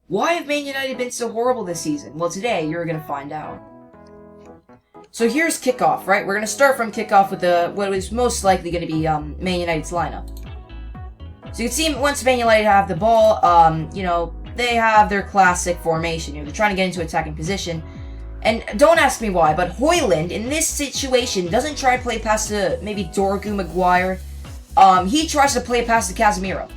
Why have Man United been so horrible this season? Well, today you're going to find out. So here's kickoff, right? We're going to start from kickoff with what is most likely going to be Man United's lineup. So you can see once Man United have the ball, they have their classic formation. They're trying to get into attacking position. And don't ask me why, but Højlund, in this situation, doesn't try to play past to maybe Dorgu, Maguire. He tries to play past to Casemiro,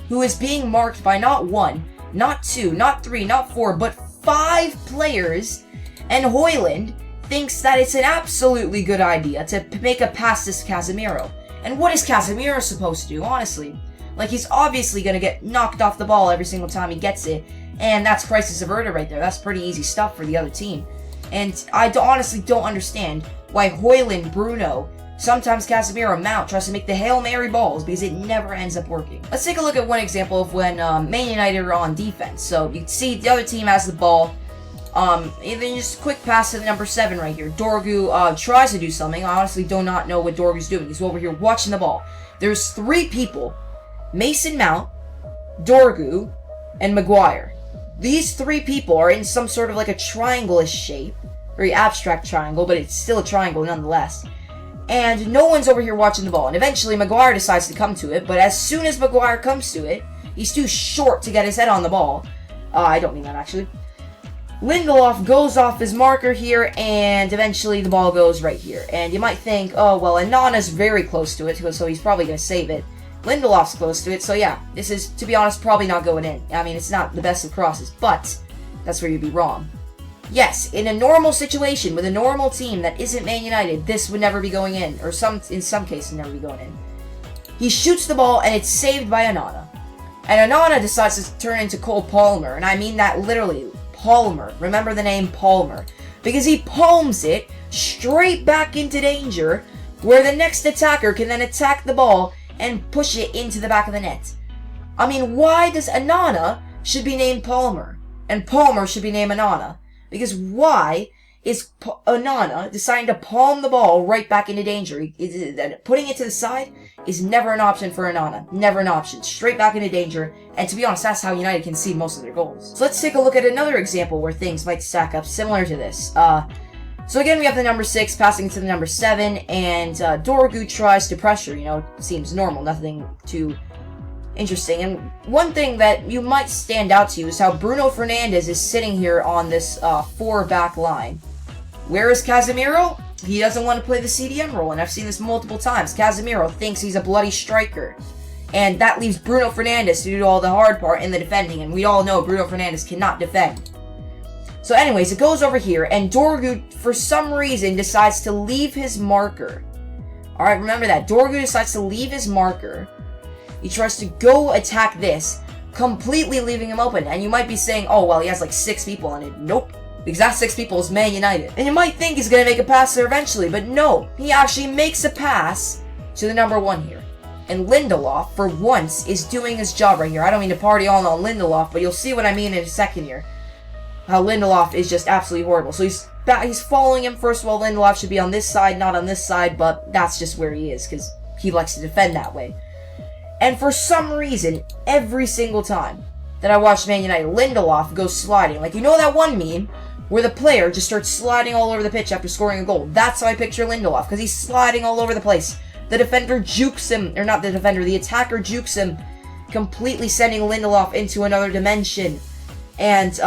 who is being marked by not one, not two, not three, not four, but 5 players. And Højlund thinks that it's an absolutely good idea to make a pass to Casemiro. And what is Casemiro supposed to do, honestly? Like, he's obviously going to get knocked off the ball every single time he gets it. And that's crisis averted right there. That's pretty easy stuff for the other team. And I honestly don't understand why Højlund, Bruno, sometimes Casemiro, Mount tries to make the Hail Mary balls because it never ends up working. Let's take a look at one example of when Man United are on defense. So you can see the other team has the ball. And then just a quick pass to the number 7 right here. Dorgu tries to do something. I honestly do not know what Dorgu's doing. He's over here watching the ball. There's 3 people. Mason Mount, Dorgu, and Maguire. These 3 people are in some sort of like a triangle-ish shape. Very abstract triangle, but it's still a triangle nonetheless. And no one's over here watching the ball. And eventually Maguire decides to come to it, but as soon as Maguire comes to it, he's too short to get his head on the ball. I don't mean that actually. Lindelof goes off his marker here, and eventually the ball goes right here. And you might think, oh, well, Onana's very close to it, so he's probably going to save it. Lindelof's close to it, so yeah, this is, to be honest, probably not going in. I mean, it's not the best of crosses, but that's where you'd be wrong. Yes, in a normal situation, with a normal team that isn't Man United, this would never be going in, or in some cases never be going in. He shoots the ball, and it's saved by Onana. And Onana decides to turn into Cole Palmer, and I mean that literally, Palmer. Remember the name Palmer. Because he palms it straight back into danger, where the next attacker can then attack the ball and push it into the back of the net. I mean, why does Onana should be named Palmer, and Palmer should be named Onana? Because why is Onana deciding to palm the ball right back into danger? Putting it to the side is never an option for Onana. Never an option. Straight back into danger. And to be honest, that's how United concede most of their goals. So let's take a look at another example where things might stack up similar to this. So again, we have the number 6 passing to the number 7, and Dorgu tries to pressure. Seems normal, nothing too interesting. And one thing that you might stand out to you is how Bruno Fernandes is sitting here on this 4-back line. Where is Casemiro? He doesn't want to play the CDM role, and I've seen this multiple times. Casemiro thinks he's a bloody striker, and that leaves Bruno Fernandes to do all the hard part in the defending, and we all know Bruno Fernandes cannot defend. So anyways, it goes over here, and Dorgu, for some reason, decides to leave his marker. Alright, remember that. Dorgu decides to leave his marker. He tries to go attack this, completely leaving him open. And you might be saying, oh, well, he has like 6 people on it. Nope. Because that 6 people is Man United. And you might think he's going to make a pass there eventually, but no. He actually makes a pass to the number 1 here. And Lindelof, for once, is doing his job right here. I don't mean to party all on Lindelof, but you'll see what I mean in a second here. How Lindelof is just absolutely horrible. So he's following him. First of all, Lindelof should be on this side, not on this side, but that's just where he is, because he likes to defend that way. And for some reason, every single time that I watch Man United, Lindelof goes sliding. Like, you know that one meme where the player just starts sliding all over the pitch after scoring a goal? That's how I picture Lindelof, because he's sliding all over the place. The defender jukes him, or not the defender, the attacker jukes him, completely sending Lindelof into another dimension. And,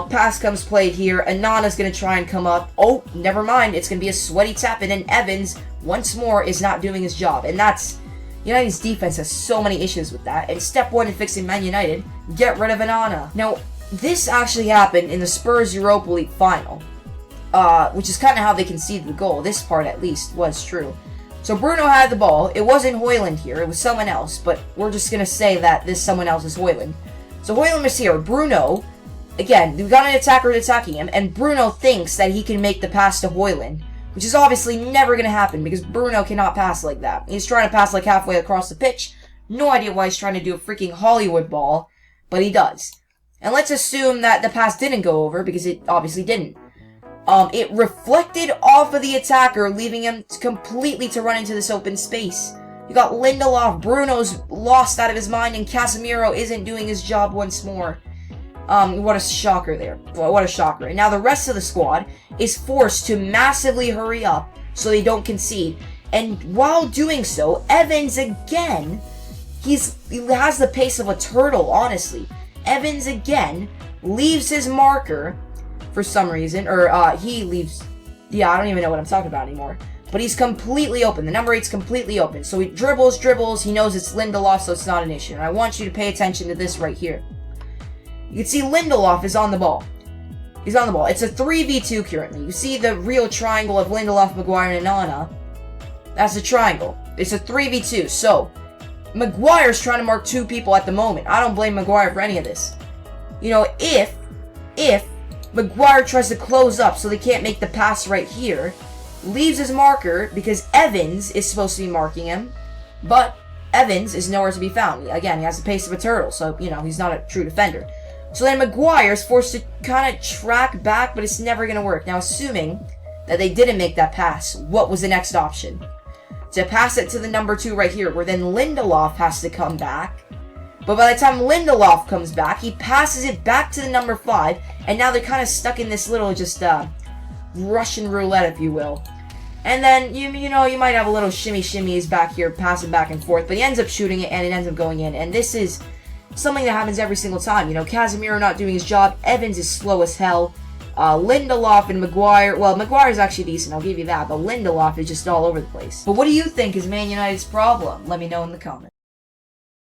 pass comes played here. Onana's going to try and come up. Oh, never mind. It's going to be a sweaty tap. And then Evans, once more, is not doing his job. And that's... United's defense has so many issues with that. And step 1 in fixing Man United, get rid of Onana. Now, this actually happened in the Spurs Europa League final. Which is kind of how they conceded the goal. This part, at least, was true. So Bruno had the ball. It wasn't Højlund here. It was someone else. But we're just going to say that this someone else is Højlund. So Højlund is here. Bruno, again, we got an attacker attacking him, and Bruno thinks that he can make the pass to Højlund, which is obviously never going to happen because Bruno cannot pass like that. He's trying to pass like halfway across the pitch. No idea why he's trying to do a freaking Hollywood ball, but he does. And let's assume that the pass didn't go over because it obviously didn't. It reflected off of the attacker, leaving him completely to run into this open space. You got Lindelof, Bruno's lost out of his mind, and Casemiro isn't doing his job once more. What a shocker there. What a shocker. And now the rest of the squad is forced to massively hurry up so they don't concede. And while doing so, Evans again, he has the pace of a turtle, honestly. Evans again leaves his marker for some reason, or he leaves, yeah, I don't even know what I'm talking about anymore. But he's completely open. The number 8's completely open. So he dribbles, he knows it's Lindelof, so it's not an issue. And I want you to pay attention to this right here. You can see Lindelof is on the ball. He's on the ball. It's a 3v2 currently. You see the real triangle of Lindelof, Maguire, and Onana. That's a triangle. It's a 3v2. So, Maguire's trying to mark 2 people at the moment. I don't blame Maguire for any of this. You know, if Maguire tries to close up so they can't make the pass right here, leaves his marker because Evans is supposed to be marking him, but Evans is nowhere to be found. Again, he has the pace of a turtle, so, you know, he's not a true defender. So then Maguire's forced to kind of track back, but it's never going to work. Now, assuming that they didn't make that pass, what was the next option? To pass it to the number 2 right here, where then Lindelof has to come back. But by the time Lindelof comes back, he passes it back to the number 5, and now they're kind of stuck in this little just Russian roulette, if you will. And then, you know, you might have a little shimmies back here, passing back and forth, but he ends up shooting it, and it ends up going in. And this is something that happens every single time. You know, Casemiro not doing his job, Evans is slow as hell, Lindelof and Maguire, well, Maguire's actually decent, I'll give you that, but Lindelof is just all over the place. But what do you think is Man United's problem? Let me know in the comments.